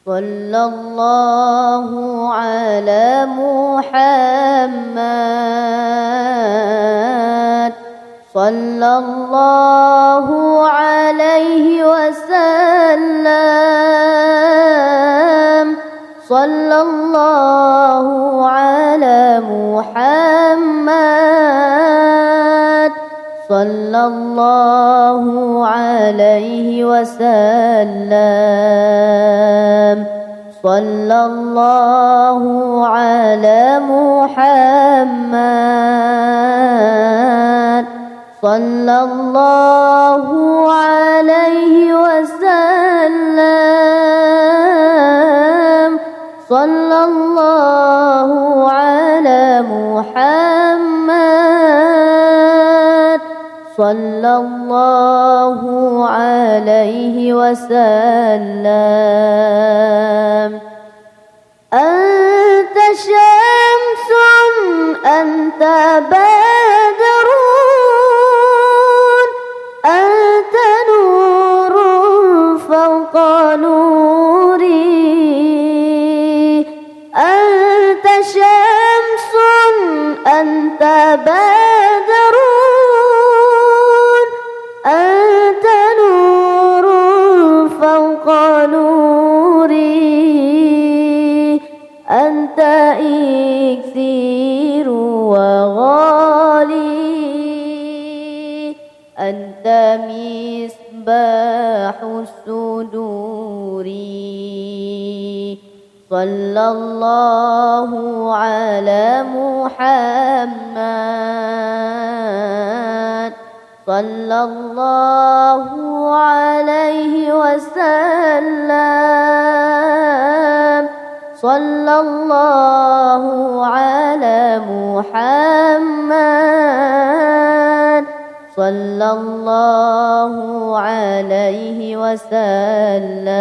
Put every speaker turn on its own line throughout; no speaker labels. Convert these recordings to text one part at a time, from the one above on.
صلى الله على محمد صلى الله عليه وسلم صلى الله على محمد صلى الله عليه وسلم صلى الله على محمد صلى الله عليه وسلم صلى الله على محمد صلى الله عليه وسلم أنت شمس أنت بدر أنت نور فوق نوري أنت شمس أنت بدر أنت نور فوق نوري أنت إكسير وغالي أنت مصباح الصدور صلى الله على محمد صلى الله عليه وسلم صلى الله على محمد صلى الله عليه وسلم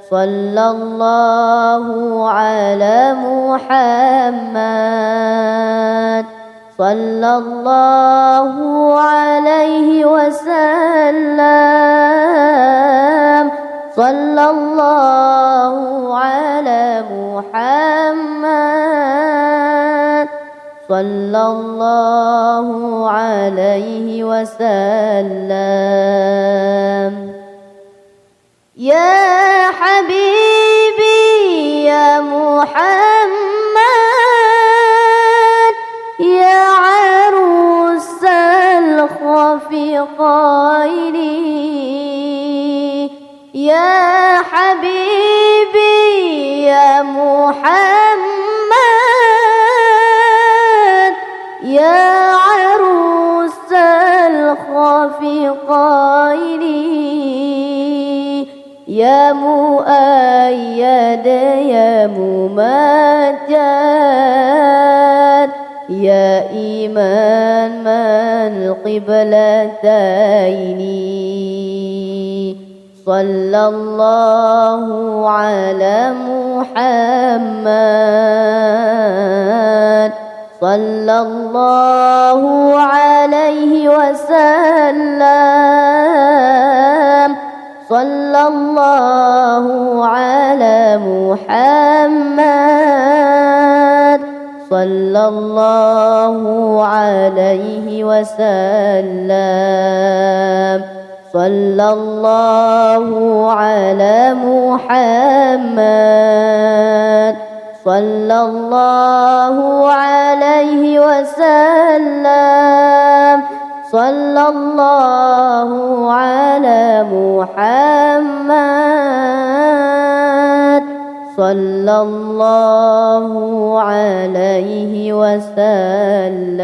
صلى الله على محمد صلى الله عليه وسلم صلى الله على محمد صلى الله عليه وسلم يا حبيبي يا محمد يا عروس الخفقين يا حبيبي يا محمد يا عروس الخفقين يا مؤيد يا ممجد يا إيمان من القبلتين صلى الله على محمد صلى الله عليه وسلم صلى الله على محمد صلى الله عليه وسلم صلى الله على محمد صلى الله عليه وسلم صلى الله على محمد صلى الله عليه وسلم.